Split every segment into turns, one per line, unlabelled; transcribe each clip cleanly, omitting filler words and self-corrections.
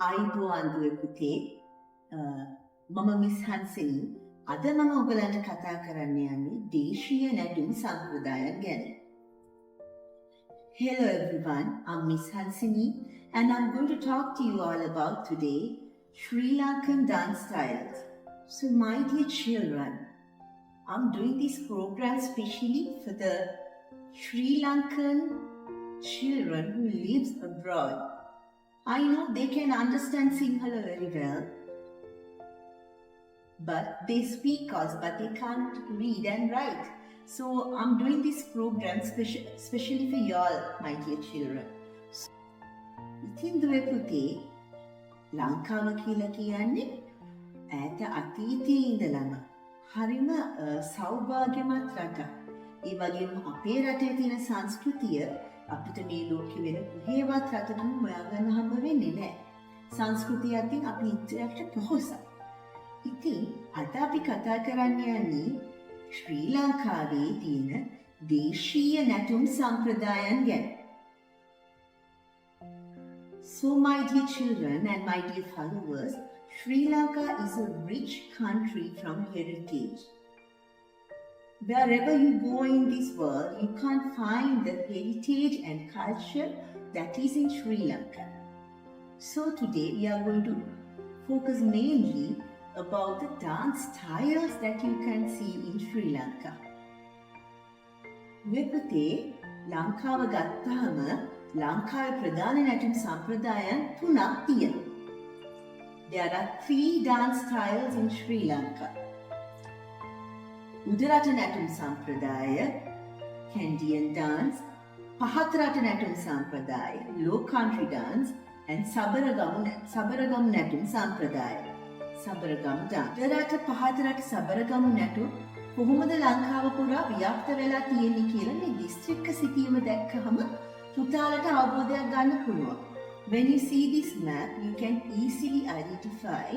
ආයිබෝවන් දුවේ පුතේ මම මිස් හන්සිනි අද මම ඔයගලන්ට කතා කරන්න යන්නේ දේශීය නැටුම් සම්ප්‍රදායන් ගැන. Hello everyone, I'm Miss Hansini and I'm going to talk to you all about today Sri Lankan dance styles. So my dear children, I'm doing this program specially for the Sri Lankan children who lives abroad. I know they can understand Sinhala very well, but they speak us, but they can't read and write. So I'm doing this program especially for y'all, my dear children. ඉතින් දුවේ පුතේ ලංකාව කියලා කියන්නේ ඈත අතීතයේ ඉඳලම හරිම සෞභාග්‍යමත් රටක්. ඒ වගේම අපේ රටේ තියෙන සංස්කෘතිය අපිට මේ ලෝකෙ වෙන කොහේවත් රටකම හොයාගන්න හම්බ වෙන්නේ නැහැ. සංස්කෘතිය අතින් අපි ඉච්චරට පොහොසත්. ඉතින් අද අපි කතා කරන්න යන්නේ ශ්‍රී ලංකාවේ තියෙන දේශීය නැටුම් සම්ප්‍රදායන් ගැන. So my dear children and my dear followers, Sri Lanka is a rich country from heritage. Wherever you go in this world, you can't find the heritage and culture that is in Sri Lanka. So today we are going to focus mainly about the dance styles that you can see in Sri Lanka. වෙපතේ ලංකාව ගත්තාම ලංකාවේ ප්‍රධාන නැටුම් සම්ප්‍රදායන් තුනක් තියෙනවා. There are 3 dance styles in Sri Lanka. උඩරට නැටුම් සම්ප්‍රදාය, Kandyan dance, පහතරට නැටුම් සම්ප්‍රදාය, low country dance, and Sabaragamuwa නැටුම් සම්ප්‍රදාය. සබරගමු dance. උඩරට පහතරට සබරගමු නැටුම් කොහොමද ලංකාව පුරා ව්‍යාප්ත වෙලා තියෙන්නේ කියලා මේ දිස්ත්‍රික්ක සිටීම දැක්කහම පුතාලට අවබෝධයක් ගන්න පුළුවන්. When you see this map, you can easily identify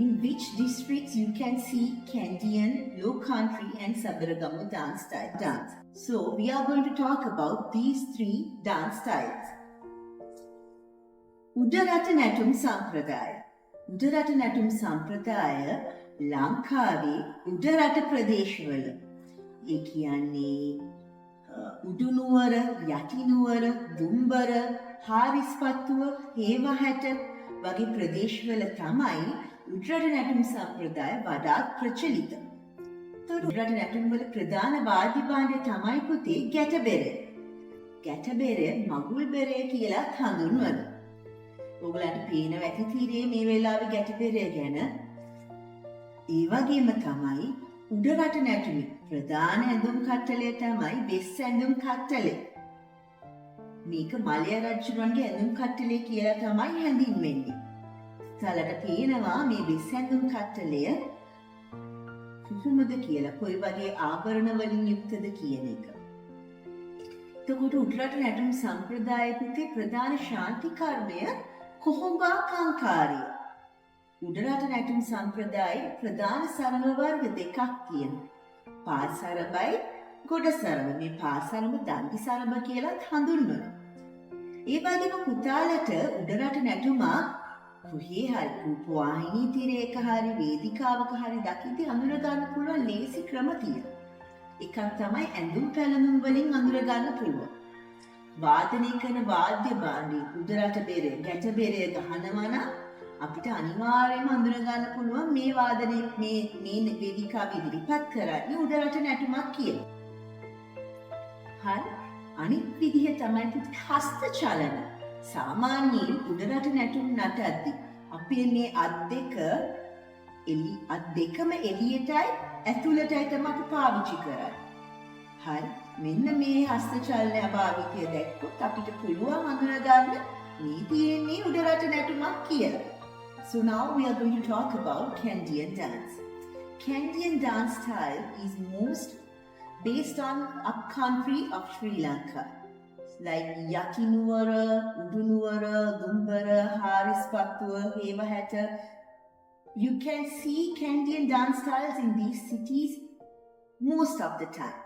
in which districts you can see Kandyan, Low Country and Sabaragamu dance style. So we are going to talk about these 3 dance styles. Udarata Natum Sampradaya. Udarata Natum Sampradaya ලංකාවේ උඩරට ප්‍රදේශවල ඒ කියන්නේ උඩුනුවර, යටිනුවර, දුම්බර, හාරිස්පත්තුව, හේවහැට වගේ ප්‍රදේශවල තමයි උඩරට නැටුම් සම්ප්‍රදාය වඩාත් ප්‍රචලිත. උඩරට නැටුම් වල ප්‍රධාන වාද්‍ය භාණ්ඩය තමයි පුතේ ගැටබෙරය. ගැටබෙරය මගුල් බෙරය කියලා හඳුන්වනවා. ඔයගලන්ට පේනවා ඇති තීරේ මේ වෙලාවේ ගැටබෙරය ගැන. ඒ වගේම තමයි උඩරට නැටුමේ ප්‍රධාන ඇඳුම් කට්ටලය තමයි වෙස් ඇඳුම් කට්ටලය. මේක මලය රජුන්ගේ ඇඳුම් කට්ටලය කියලා තමයි හැඳින්වෙන්නේ. තලට පේනවා මේ වෙස් ඇඳුම් කට්ටලය කොහොමද කියලා, කොයි වගේ ආභරණ වලින් යුක්තද කියන එක. එතකොට උඩරට නැටුම් සම්ප්‍රදායේ ප්‍රධාන ශාන්ති කර්මය කොහොඹා කංකාරිය. උඩරට නැටුම් සම්ප්‍රදායේ ප්‍රධාන සරම වර්ග දෙකක් තියෙනවා. පාසරබයි ගොඩ සරම. මේ පාසරම දණ්ඩි සරම කියලා හඳුන්වනවා. ඒ වගේම පුතාලට උඩරට නැටුම කොහේ හරි රූපවාහිනී තිරයක හරි වේදිකාවක හරි දකිද්දී අඳුර ගන්න පුළුවන් ලේසි ක්‍රම තියෙනවා. එකක් තමයි ඇඳුම් පැළඳුම් වලින් අඳුර ගන්න පුළුවන්. වාදනය කරන වාද්‍ය භාණ්ඩේ උඩරට බෙරය, ගැට බෙරය ගහනවා නම් අපිට අනිවාර්යයෙන්ම අඳුර ගන්න පුළුවන් මේ වාදනයේ මේ වේදිකාව ඉදිරිපත් කරන්නේ උඩරට නැටුමක් කියලා. හරි. අනිත් විදිහ තමයි හස්ත චලන. සාමාන්‍යයෙන් උඩරට නැටුම් නටද්දී අපේ මේ අත් දෙකම එළියටයි ඇතුළටයි තමයි අපි පාවිච්චි කරන්නේ. හරි. මෙන්න මේ හස්ත චලනය භාවිතය දැක්කොත් අපිට පුළුවන් අඳුර ගන්න මේ තියෙන්නේ උඩරට නැටුමක් කියලා. So now we are going to talk about Kandyan dance. Kandyan dance style is most based on upcountry of Sri Lanka, like Yatinuwara, Udunuwara, Dumbara, Harispattuwa, Hevahata. You can see Kandyan dance styles in these cities most of the time.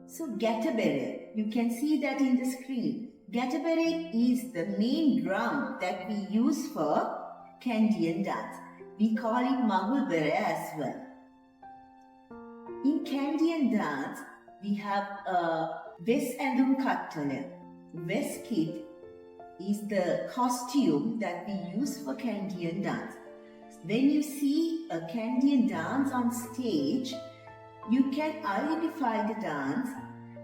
So Gatabere, you can see that in the screen. Gatabere is the main drum that we use for Kandyan dance. We call it Mahulbere as well. In Kandyan dance, we have a Ves Andum Kattala. Ves kit is the costume that we use for Kandyan dance. When you see a Kandyan dance on stage, you can identify the dance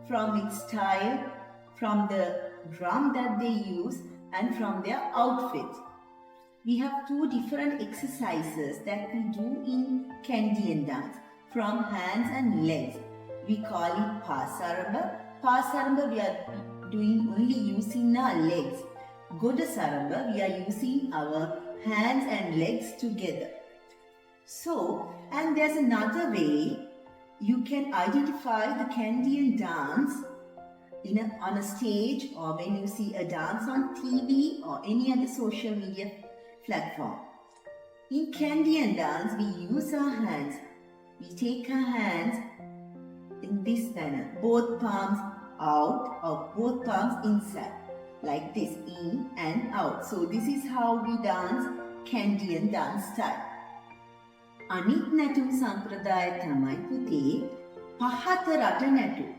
from its style, from the drum that they use, and from their outfit. We have two different exercises that we do in Kandyan dance from hands and legs. We call it Pasaramba. Pasaramba we are doing only using our legs. Goda Saramba we are using our hands and legs together. So, and there's another way you can identify the Kandyan dance on a stage, or when you see a dance on TV or any other social media platform. In Kandyan dance, we use our hands. We take our hands in this manner, both palms out or both palms inside, like this, in and out. So this is how we dance Kandyan dance style. අනිත් නැටුම් සම්ප්‍රදාය තමයි පුතේ පහත රට නැටුම්.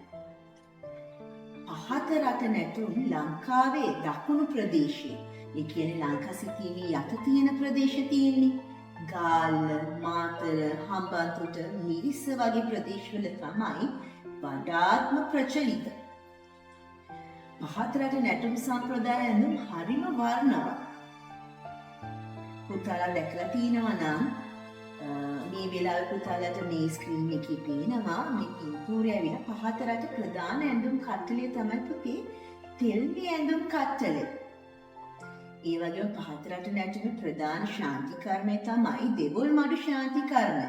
පහත රට නැටුම් ලංකාවේ දකුණු ප්‍රදේශයේ, ඒ කියන්නේ ලංකා සිටීමේ යට තියෙන ප්‍රදේශ තියෙන්නේ. ගාල්ල, මාතර, හම්බන්තොට, මිරිස්ස වගේ ප්‍රදේශවල තමයි වඩාත්ම ප්‍රචලිත. පහත රට නැටුම් සම්ප්‍රදාය ඇඳුම් හරිම වර්ණවත්. පුතාලා දැකලා තියෙනවා නම් මේ වෙලාවේ පුතාලට මේ ස්ක්‍රීන් එකේ පේනවා මේ පින්තූරය ඇවිල්ලා පහත රට ප්‍රධාන ඇඳුම් කට්ටලය තමයි පුතේ තෙල්මි ඇඳුම් කට්ටලය. ඒ වගේම පහත රට නැටුමේ ප්‍රධාන ශාන්ති කර්මය තමයි දෙවොල් මඩු ශාන්ති කර්මය.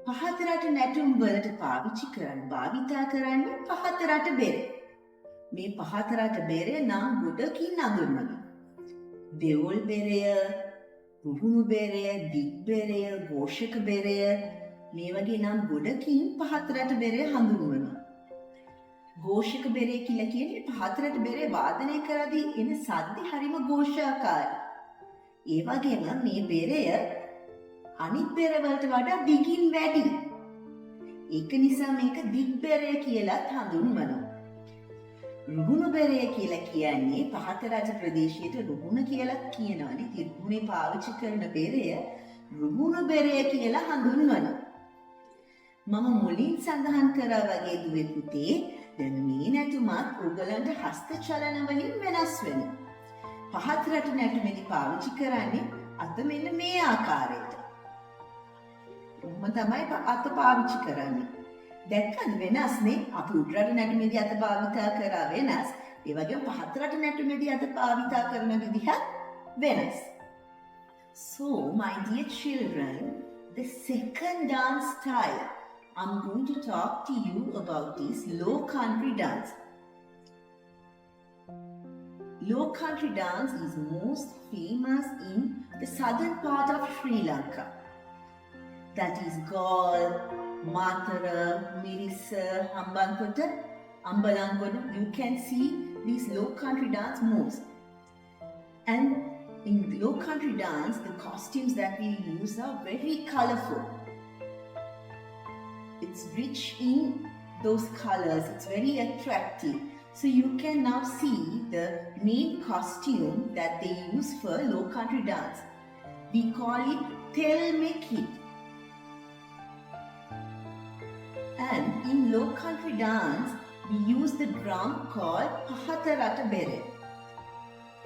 පහත රට නැටුම් වලට පාවිච්චි භාවිතා කරන්නේ පහත රට බෙරය. මේ පහත රට බෙරය නම් ගොඩකින් අඳුන්වනවා. දෙවොල් බෙරය, රුහුණු බෙරය, දිග් බෙරය, ഘോഷක බෙරය, මේ වගේ නම් ගොඩකින් පහත රට බෙරය හඳුන්වනවා. ഘോഷක බෙරය කියලා කියන්නේ පහත රට බෙරය වාදනය කරද්දී එන සද්ද හරිම ഘോഷාකාරයි. ඒ වගේම මේ බෙරය අනිත් බෙර වලට වඩා දිගින් වැඩි. ඒක නිසා මේක දිග් බෙරය කියලා හඳුන්වනවා. රුහුණු බෙරය කියලා කියන්නේ පහත රට ප්‍රදේශයට රුහුණ කියලා කියනවානේ. ඒ රුහුණේ පාවිච්චි කරන බෙරය රුහුණු බෙරය කියලා හඳුන්වනවා. මම මුලින් සඳහන් කරා වගේ දුවේ පුතේ, දැන් මේ නැටුමත් ඔයගලන්ට හස්ත චලන වලින් වෙනස් වෙනවා. පහත රට නැටුමේදී පාවිච්චි කරන්නේ අත මෙන්න මේ ආකාරයට. තමයි අත පාවිච්චි කරන්නේ. දැක්කද වෙනස්නේ? අපි උඩරට නැටුමේදී අත භාවිතා කරා වෙනස්. ඒ වගේම පහත රට නැටුමේදී අත භාවිතා කරන විදිහත් වෙනස්. So, my dear children, the second dance style I'm going to talk to you about is low country dance. Low country dance is most famous in the southern part of Sri Lanka. That is Gaul, Matara, Mirissa, Hambantota, Ambalangoda. You can see these low country dance moves. And in low country dance, the costumes that we use are very colorful. It's rich in those colors. It's very attractive. So you can now see the main costume that they use for low country dance. We call it Telmekit. And in low country dance, we use the drum called Pahata Rata Bere.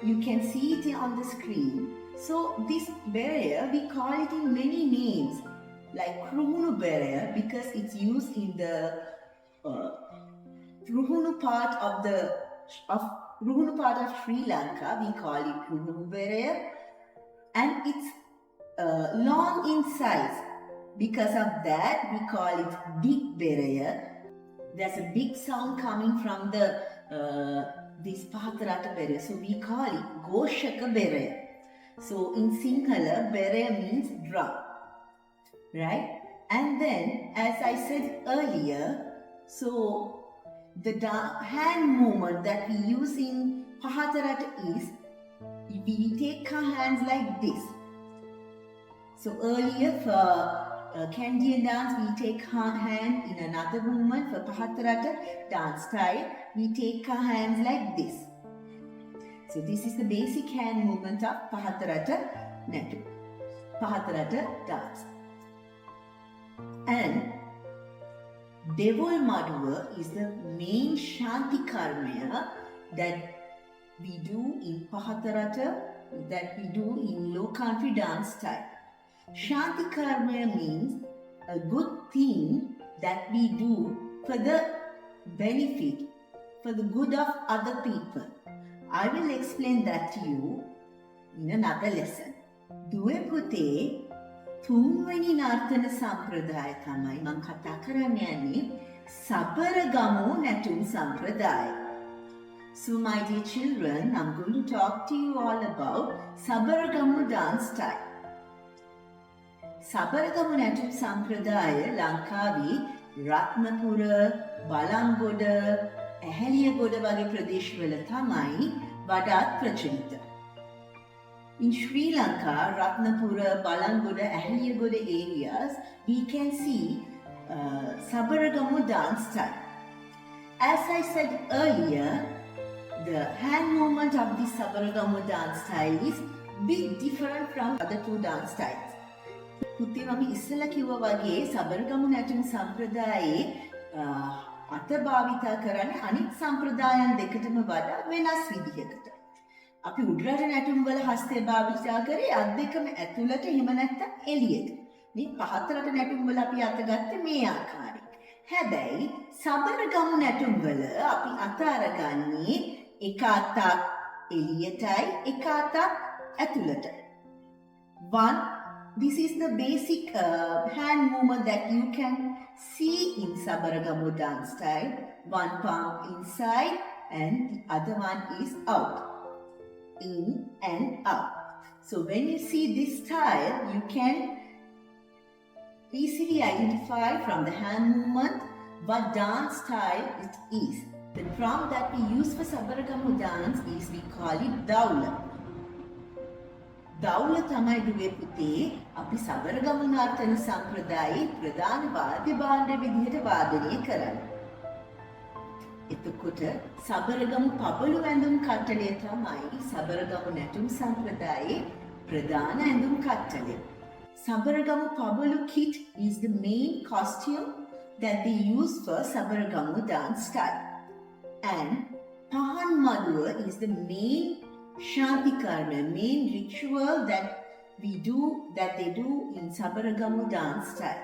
You can see it on the screen. So this bere, we call it in many names, like Ruhunu bere, because it's used in the Ruhunu part of Sri Lanka. We call it Ruhunu bere, and it's long in size. Because of that, we call it Dig Beraya. There's a big sound coming from this Pahatarata Beraya. So we call it Goshaka Beraya. So in Sinhala, Beraya means drum. Right? And then, as I said earlier, so The hand movement that we use in Pahatarata is we take our hands like this. So earlier for Kandyan dance, we take our hand in another movement. For Pahatarata dance style, we take our hands like this. So this is the basic hand movement of Pahatarata dance. And Devol Maduwa is the main Shanti Karmaya that we do in Pahatarata, that we do in low country dance style. Shanti Karmaya means a good thing that we do for the benefit, for the good of other people. I will explain that to you in another lesson. Duwe pute තුන්වෙනි නර්තන සම්ප්‍රදාය තමයි මම කතා කරන්න යන්නේ සබරගමු නැටුම් සම්ප්‍රදාය. So my dear children, I'm going to talk to you all about Sabaragamu dance style. Sabaragamu නැටුම් සම්ප්‍රදාය ලංකාවේ රත්නපුර, බලංගොඩ, ඇහැලියගොඩ වගේ ප්‍රදේශවල තමයි වඩාත් ප්‍රචලිත. In Sri Lanka, Ratnapura, Balangoda, Ahaliyagoda areas, we can see Sabaragamu dance style. As I said earlier, the hand movement of the Sabaragamu dance style is bit different from other two dance styles. පුතේ මම ඉස්සෙල්ලා කිව්වා වගේ සබරගමු නැටුම් සම්ප්‍රදායේ අත භාවිතා කරන්නේ අනිත් සම්ප්‍රදායන් දෙකටම වඩා වෙනස් විදිහකට. අපි උඩරට නැටුම් වල හස්තය භාවිතා කරේ අත් දෙකම ඇතුළට එහෙම නැත්නම් එළියට. මේ පහතරට නැටුම් වල අපි අත ගත්තේ මේ ආකාරයෙන්. හැබැයි සබරගමු නැටුම් වල අපි අත අරගන්නේ එක අතක් එළියටයි එක අතක් ඇතුළට. This is the basic hand movement that you can see in Sabaragamu dance style. One palm inside and the other one is out. In and out. So when you see this style, you can easily identify from the hand movement what dance style it is. The drum that we use for Sabaragamu dance is, we call it Daula. Daula තමයි දුවේ පුතේ අපි සබරගමු නර්තන සම්ප්‍රදායේ ප්‍රධාන වාද්‍ය භාණ්ඩ විදිහට වාදනය කරන්නේ. එතකොට සබරගමු පබළු ඇඳුම් කට්ටලය තමයි සබරගමු නැටුම් සම්ප්‍රදායේ ප්‍රධාන ඇඳුම් කට්ටලය. Sabaragamu pabulu kit is the main costume that they use for Sabaragamu dance style. And Pahan Maduwa is the main Shanti Karma, main ritual that they do in Sabaragamu dance style.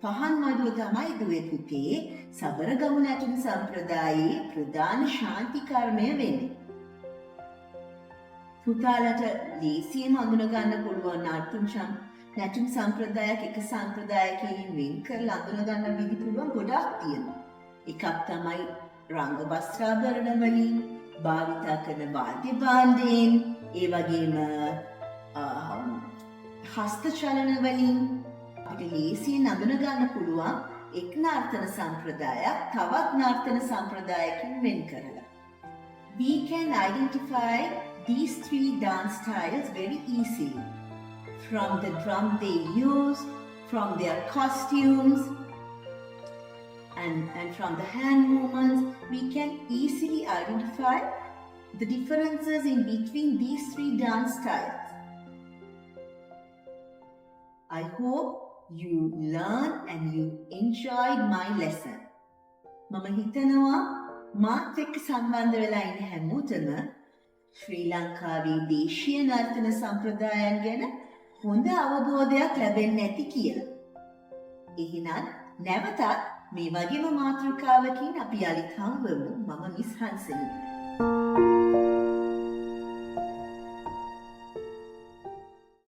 පහන් මඩුව තමයි දුවේ පුතේ සබරගමු නැටුම් සම්ප්‍රදායේ ප්‍රධාන ශාන්ති කර්මය වෙන්නේ. පුතාලට ලේසියෙන්ම අඳුන ගන්න පුළුවන් නැටුම් සම්ප්‍රදායක් එක සම්ප්‍රදායකින් වෙන් කරලා අඳුන ගන්න විදි පුළුවන් ගොඩක් තියෙනවා. එකක් තමයි රංග වස්ත්‍රාභරණ වලින් භාවිතා කරන වාද්‍ය භාණ්ඩයෙන්, ඒ වගේම හස්ත චලන වලින් අපිට ලේසියෙන් අඳුන ගන්න පුළුවන් එක් නර්තන සම්ප්‍රදායක් තවත් නර්තන සම්ප්‍රදායකින් වෙන් කරලා. We can identify these three dance styles very easily from the drum they use, from their costumes, and from the hand movements. We can easily identify the differences in between these three dance styles. I hope you learned and you enjoyed my lesson. මම හිතනවා මාත් එක්ක සම්බන්ධ වෙලා ඉන්න හැමෝටම ශ්‍රී ලංකාවේ දේශීය නර්තන සම්ප්‍රදායන් ගැන හොඳ අවබෝධයක් ලැබෙන්න ඇති කියලා. එහෙනම් නැවතත් මේ වගේම මාතෘකාවකින් අපි යලිත් හම්බෙමු. මම මිස් හන්සලි.